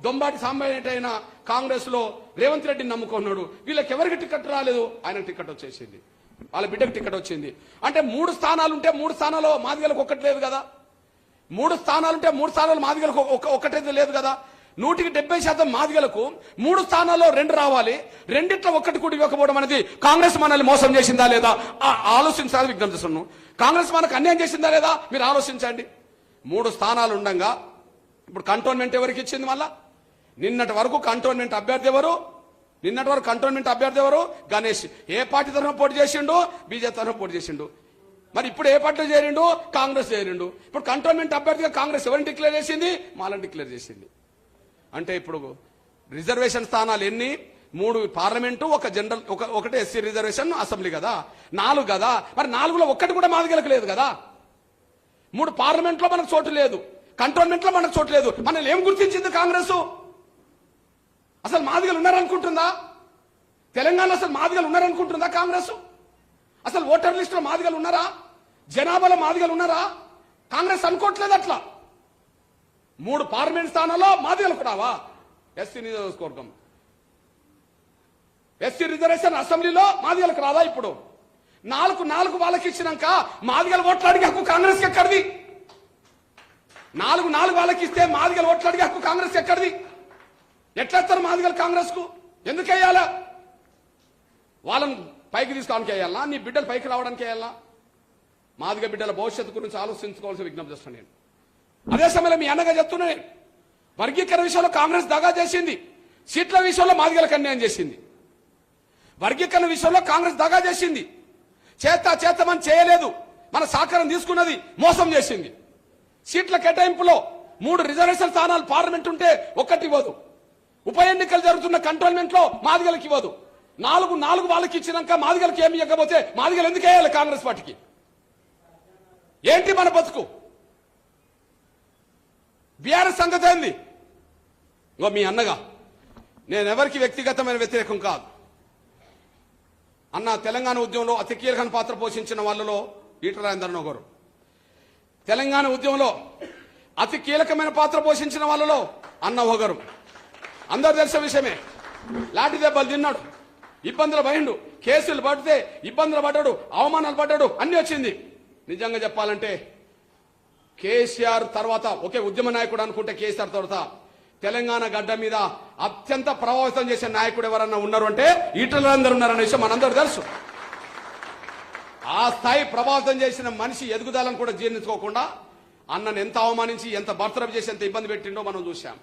దొంబాటి సాంబయ్య కాంగ్రెస్ లో రేవంత్ రెడ్డిని నమ్ముకున్నాడు. వీళ్ళకి ఎవరికి టికెట్ రాలేదు, ఆయనకు టికెట్ వచ్చేసింది, వాళ్ళ బిడ్డకు టికెట్ వచ్చింది. అంటే 3 స్థానాలు ఉంటే 3 స్థానాల్లో మాదిగలకు ఒక్కటి లేదు కదా, 3 స్థానాలు ఉంటే 3 స్థానాలు మాదిగలకు ఒక్కటైతే లేదు కదా. 170% మాదిగలకు 3 స్థానాల్లో 2 రావాలి, రెండిట్లో ఒక్కటి కూడా ఇవ్వకపోవడం అనేది కాంగ్రెస్ మనల్ని మోసం చేసిందా లేదా ఆలోచించాలని విజ్ఞప్తి చేస్తున్నాను. కాంగ్రెస్ మనకు అన్యాయం చేసిందా లేదా మీరు ఆలోచించండి. 3 స్థానాలు ఉండగా ఇప్పుడు కంటోన్మెంట్ ఎవరికి ఇచ్చింది? మళ్ళా నిన్నటి వరకు కంటోన్మెంట్ అభ్యర్థి ఎవరు? గణేష్. ఏ పార్టీ తరఫున పోటీ చేసిండు? బీజేపీ తరఫున పోటీ చేసిండు. మరి ఇప్పుడు ఏ పార్టీలో చేరిండు? కాంగ్రెస్ చేరిండు. ఇప్పుడు కంటోన్మెంట్ అభ్యర్థిగా కాంగ్రెస్ ఎవరిని డిక్లేర్ చేసింది? మాలను డిక్లేర్ చేసింది. అంటే ఇప్పుడు రిజర్వేషన్ స్థానాలు ఎన్ని? 3 పార్లమెంటు, 1 జనరల్, ఒకటి ఎస్సీ రిజర్వేషన్ అసెంబ్లీ కదా, 4 కదా. మరి 4లో ఒక్కటి కూడా మాదిగలకు లేదు కదా. 3 పార్లమెంట్ లో మనకు చోటు లేదు, కంటోన్మెంట్ లో మనకు చోటు లేదు. మనల్ని ఏం గుర్తించింది కాంగ్రెస్? అసలు మాదిగలు ఉన్నారనుకుంటుందా? తెలంగాణలో అసలు మాదిగలు ఉన్నారనుకుంటుందా కాంగ్రెస్? అసలు ఓటర్ లిస్ట్ లో మాదిగలు ఉన్నారా? జనాభాలో మాదిగలు ఉన్నారా? కాంగ్రెస్ అనుకోవట్లేదు అట్లా. 3 పార్లమెంట్ స్థానాల్లో మాదిగలకు రావా? ఎస్సీ నియోజకవర్గం, ఎస్సీ రిజర్వేషన్ అసెంబ్లీలో మాదిగలకు రాదా? ఇప్పుడు 4 వాళ్ళకి ఇచ్చినాక మాదిగల ఓట్లు అడిగే హక్కు కాంగ్రెస్ ఎక్కడిది? 4 వాళ్ళకి ఇస్తే మాదిగల ఓట్లు అడిగే హక్కు కాంగ్రెస్ ఎక్కడిది? ఎట్లేస్తారు మాదిగలు కాంగ్రెస్ కు? ఎందుకు వేయాలా? వాళ్ళని పైకి తీసుకోవడానికి వేయాలా? నీ బిడ్డలు పైకి రావడానికి వేయాలా? మాదిగ బిడ్డల భవిష్యత్తు గురించి ఆలోచించుకోవాల్సిన విజ్ఞప్తి చేస్తాను నేను. అదే సమయంలో మీ అన్నగా చెప్తున్నా నేను, వర్గీకరణ విషయంలో కాంగ్రెస్ దగా చేసింది, సీట్ల విషయంలో మాదిగలకు అన్యాయం చేసింది. వర్గీకరణ విషయంలో కాంగ్రెస్ దగా చేసింది, చేతమని చేయలేదు, మన సహకారం తీసుకున్నది మోసం చేసింది. సీట్ల కేటాయింపులో 3 రిజర్వేషన్ స్థానాలు పార్లమెంట్ ఉంటే 1 ఇవ్వదు, ఉప ఎన్నికలు జరుగుతున్న కంటోన్మెంట్ లో మాదిగలకు ఇవ్వదు. 4 వాళ్ళకి ఇచ్చినాక మాదిగలకు ఏమి ఇవ్వకపోతే మాదిగలు ఎందుకు వేయాలి కాంగ్రెస్ పార్టీకి? ఏంటి మన బతుకు? బీఆర్ఎస్ సంగతి ఏంది? మీ అన్నగా నేను ఎవరికి వ్యక్తిగతమైన వ్యతిరేకం కాదు. అన్న తెలంగాణ ఉద్యమంలో అతి కీలకమైన పాత్ర పోషించిన వాళ్ళలో ఈటల రాజేందర్ ఒకరు. తెలంగాణ ఉద్యమంలో అతి కీలకమైన పాత్ర పోషించిన వాళ్ళలో అన్న ఒకరు. అందరు తెలిసిన విషయమే. లాఠీ దెబ్బలు తిన్నాడు, ఇబ్బందులు పడిండు, కేసులు పడితే ఇబ్బందులు పడ్డాడు, అవమానాలు పడ్డాడు, అన్ని వచ్చింది. నిజంగా చెప్పాలంటే కేసీఆర్ తర్వాత ఒకే ఉద్యమ నాయకుడు అనుకుంటే కేసీఆర్ తర్వాత తెలంగాణ గడ్డ మీద అత్యంత ప్రభావితం చేసే నాయకుడు ఎవరన్నా ఉన్నారు అంటే ఈటల రాజేందర్ ఉన్నారన్న విషయం మనందరూ తెలుసు. ఆ స్థాయి ప్రభావితం చేసిన మనిషి ఎదుగుదలను కూడా జీర్ణించుకోకుండా అన్నను ఎంత అవమానించి, ఎంత బర్తరఫ్ చేసి, ఎంత ఇబ్బంది పెట్టిండో మనం చూశాం.